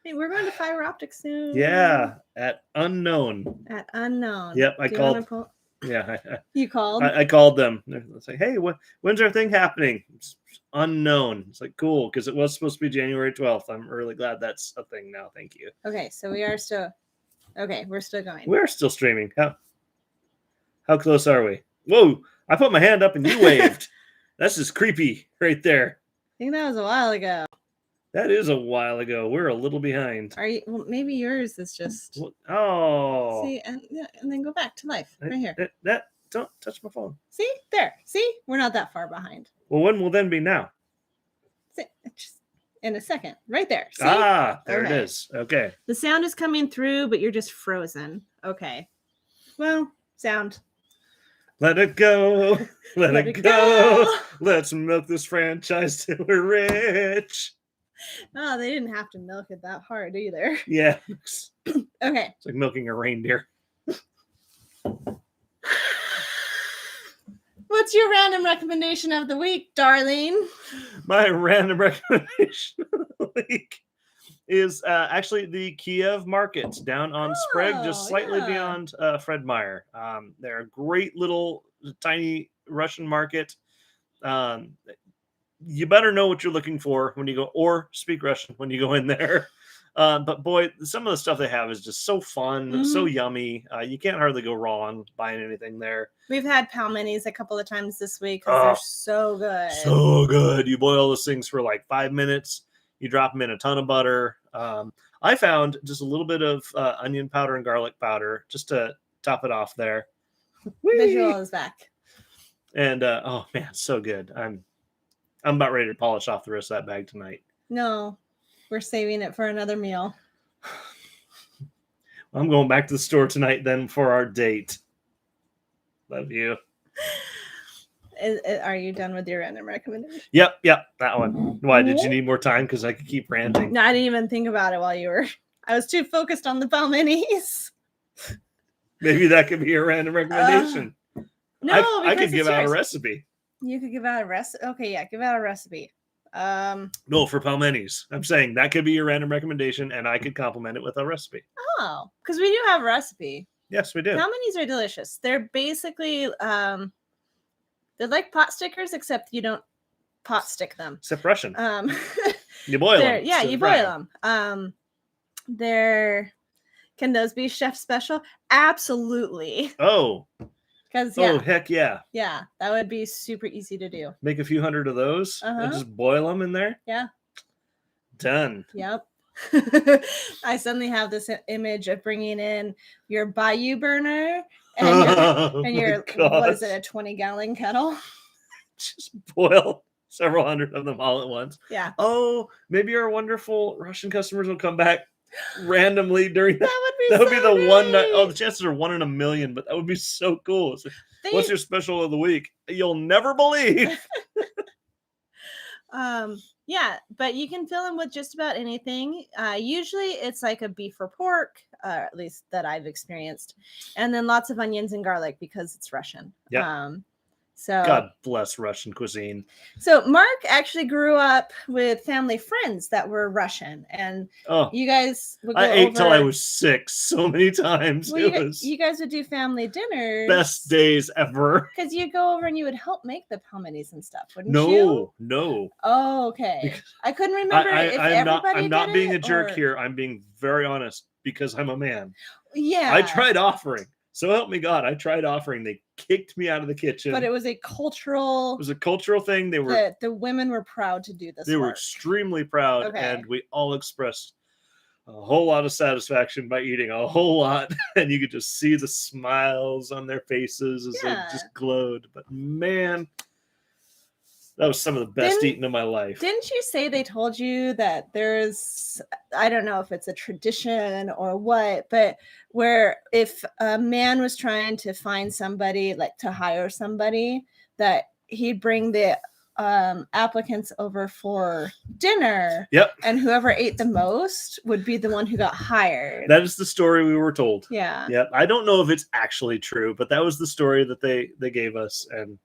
Hey, we're going to fiber optics soon. Yeah, at unknown. At unknown. Yep, I Do you wanna called. pull- Yeah, You called? I called them. It's like, hey, when's our thing happening? It's unknown. It's like, cool, because it was supposed to be January 12th. I'm really glad that's a thing now. Thank you. Okay, so we are still. Okay, we're still going. We're still streaming. How close are we? Whoa! I put my hand up and you waved. That's just creepy right there. I think that was a while ago. That is a while ago. We're a little behind. Are you? Well, maybe yours is just. Oh. See, and then go back to life right here. Don't touch my phone. See there. See, we're not that far behind. Well, when will then be now? See, just in a second, right there. See? There it Okay. is. Okay. The sound is coming through, but you're just frozen. Okay. Well, sound. Let it go. Let Let it it go. go. Let's milk this franchise till we're rich. Oh, they didn't have to milk it that hard either. Yeah. It's Okay. like milking a reindeer. What's your random recommendation of the week, darling? My random recommendation of the week is actually the Kiev Market down on Sprague, just slightly yeah. beyond Fred Meyer. They're a great little tiny Russian market. You better know what you're looking for when you go, or speak Russian when you go in there. But boy, some of the stuff they have is just so fun, so yummy. You can't hardly go wrong buying anything there. We've had pelmenis a couple of times this week because they're so good. So good. You boil those things for like 5 minutes. You drop them in a ton of butter. I found just a little bit of onion powder and garlic powder just to top it off there. Visual is back. And oh man, so good. I'm about ready to polish off the rest of that bag tonight. No, we're saving it for another meal. I'm going back to the store tonight then for our date. Love you. Are you done with your random recommendation? Yep, that one. Why, did you need more time? Because I could keep ranting. No, I didn't even think about it while you were. I was too focused on the pelmenis. Maybe that could be a random recommendation. No, I could because give it's out a yours. recipe. You could give out a recipe. Okay, yeah, give out a recipe. No, for pelmenis. I'm saying that could be your random recommendation, and I could complement it with a recipe. Oh, because we do have a recipe. Yes, we do. Pelmenis are delicious. They're basically they're like pot stickers, except you don't pot stick them. Except Russian. Um, You boil them. yeah, you boil them. Can those be chef special? Absolutely. Oh. Because Oh, heck yeah. yeah, that would be super easy to do. Make a few hundred of those and Uh-huh. just boil them in there. Yeah. Done. Yep. I suddenly have this image of bringing in your Bayou burner and your what is it, a 20-gallon kettle? Just boil several hundred of them all at once. Yeah. Oh, maybe our wonderful Russian customers will come back randomly during that. That would be That would so be the one night. great. Oh, the chances are 1 in a million, but that would be so cool. It's like, what's your special of the week? You'll never believe. Yeah, but you can fill them with just about anything. Usually it's like a beef or pork, at least that I've experienced, and then lots of onions and garlic because it's Russian. Yeah. So God bless Russian cuisine. So Mark actually grew up with family friends that were Russian, and you guys would go I ate over... till I was 6 so many times. Well, It was you guys would do family dinners. best days ever. Because you'd go over and you would help make the pelmenis and stuff, wouldn't you? No. Oh, okay. I couldn't remember if everybody I'm not did being it, a jerk or... here. I'm being very honest because I'm a man. Yeah. I tried offering. So help me God, I tried offering. They kicked me out of the kitchen. But it was a cultural... It was a cultural thing. They were... The women were proud to do this They were work. extremely proud, Okay. and we all expressed a whole lot of satisfaction by eating a whole lot, and you could just see the smiles on their faces as they just glowed. But man, that was some of the best eating of my life. Didn't you say they told you that there's, I don't know if it's a tradition or what, but where if a man was trying to find somebody, like to hire somebody, that he'd bring the applicants over for dinner, Yep. and whoever ate the most would be the one who got hired. That is the story we were told. Yeah. Yep. I don't know if it's actually true, but that was the story that they gave us. And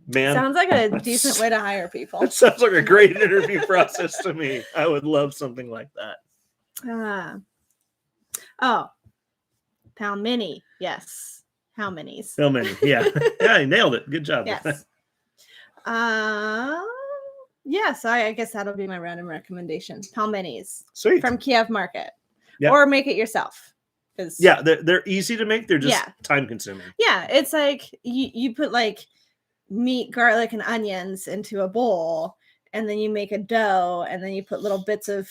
man, Sounds like a decent way to hire people. that sounds like a great interview process to me. I would love something like that. Oh, pound mini. Yes. How many's? How many? Yeah. Yeah, you nailed it. Good job. Yes. Yeah, so I guess that'll be my random recommendation. Palminis Sweet. from Kiev Market. Yeah. Or make it yourself. Yeah, they're easy to make. They're just Yeah. time consuming. Yeah, it's like you put like meat, garlic, and onions into a bowl, and then you make a dough, and then you put little bits of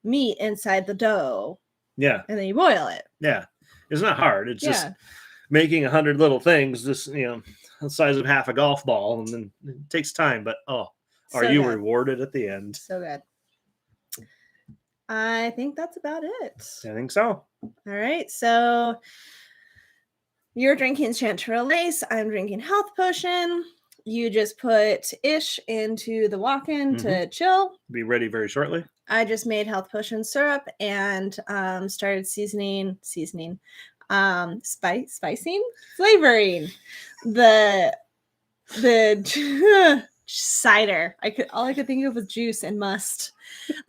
meat inside the dough. Yeah. And then you boil it. Yeah. It's not hard. It's just Yeah. making 100 little things, just the size of half a golf ball, and then it takes time, but are you good. rewarded at the end? So good. I think that's about it. I think so. All right. So you're drinking Chanterelle Lace. I'm drinking Health Potion. You just put Ish into the walk-in to chill. Be ready very shortly. I just made Health Potion syrup and started seasoning, flavoring the cider. All I could think of was juice and must.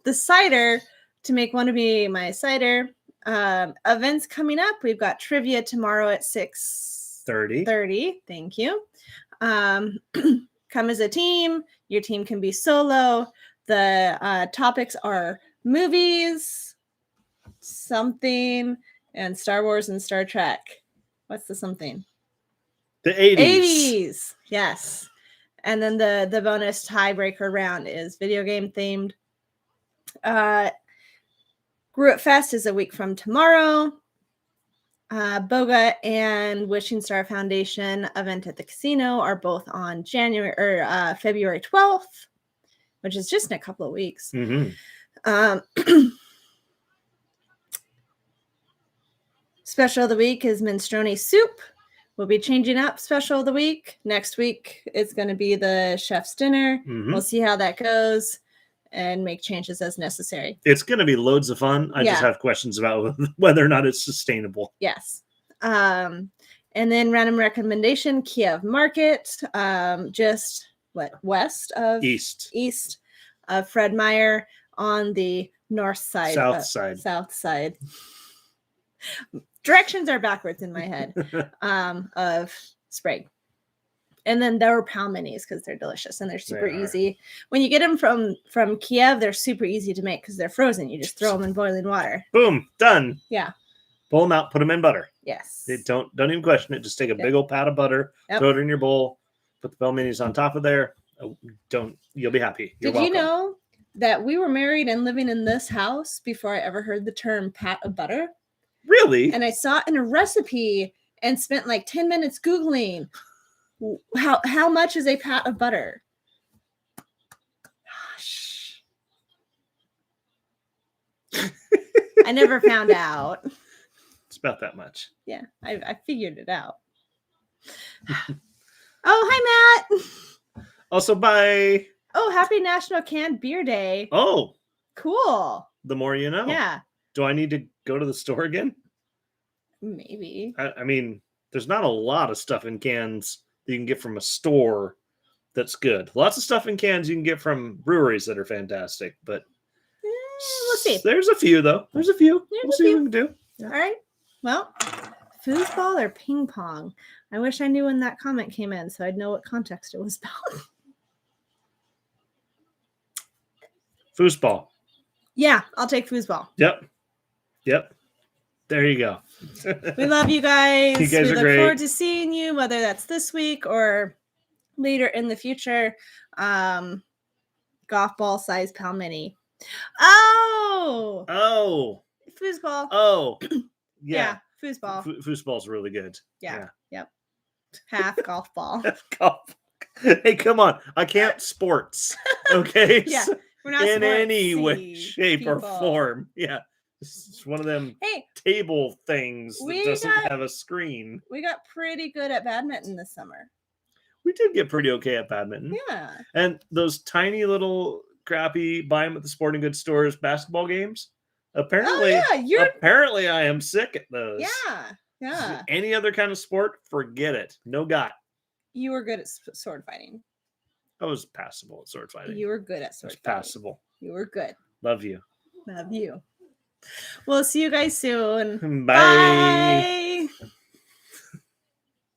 The cider to make one to be my cider. Events coming up. We've got trivia tomorrow at 6:30. Thank you. Come as a team. Your team can be solo. The topics are movies, something, and Star Wars and Star Trek. What's the something? The 80s. 80s. Yes. And then the bonus tiebreaker round is video game themed. Grew It Fest is a week from tomorrow. Boga and Wishing Star Foundation event at the casino are both on February 12th, which is just in a couple of weeks. Special of the week is minestrone soup. We'll be changing up special of the week. Next week, it's going to be the chef's dinner. We'll see how that goes and make changes as necessary. It's going to be loads of fun. I just have questions about whether or not it's sustainable. Yes. And then random recommendation, Kiev Market, just west of east of Fred Meyer on the north side. South side. Directions are backwards in my head of Sprague. And then there were pound minis because they're delicious and they're super easy. When you get them from Kiev, they're super easy to make because they're frozen. You just throw them in boiling water. Boom, done. Yeah. Pull them out, put them in butter. Yes. Don't even question it. Just take a big old pat of butter, throw it in your bowl, put the pound minis on top of there. You'll be happy. You're welcome. You know that we were married and living in this house before I ever heard the term pat of butter? Really? And I saw it in a recipe and spent like 10 minutes Googling how much is a pat of butter. Gosh. I never found out. It's about that much. Yeah, I figured it out. Oh, hi, Matt. Also, bye. Oh, happy National Canned Beer Day. Oh. Cool. The more you know. Yeah. Do I need to go to the store again? Maybe. I mean, there's not a lot of stuff in cans that you can get from a store that's good. Lots of stuff in cans you can get from breweries that are fantastic, but we'll see. There's a few, though. We'll see what we can do. Yeah. All right. Well, foosball or ping pong? I wish I knew when that comment came in so I'd know what context it was about. Foosball. Yeah, I'll take foosball. Yep. There you go. We love you guys. You guys we are look great. forward to seeing you, whether that's this week or later in the future. Golf ball size pound mini. Oh, foosball. Oh, yeah. Foosball. Foosball's really good. Yeah. Yep. Half golf ball. Golf. Hey, come on. I can't sports. Okay. Yeah. We're not in any sportsy way, shape, or people. form. Yeah. It's one of them table things that doesn't have a screen. We got pretty good at badminton this summer. We did get pretty okay at badminton. Yeah. And those tiny little crappy buy them at the sporting goods stores basketball games. Apparently, Oh, yeah, apparently I am sick at those. Yeah. Any other kind of sport, forget it. No got. You were good at sword fighting. I was passable at sword fighting. You were good at I sword was fighting. passable. You were good. Love you. Love you. We'll see you guys soon. Bye. Bye.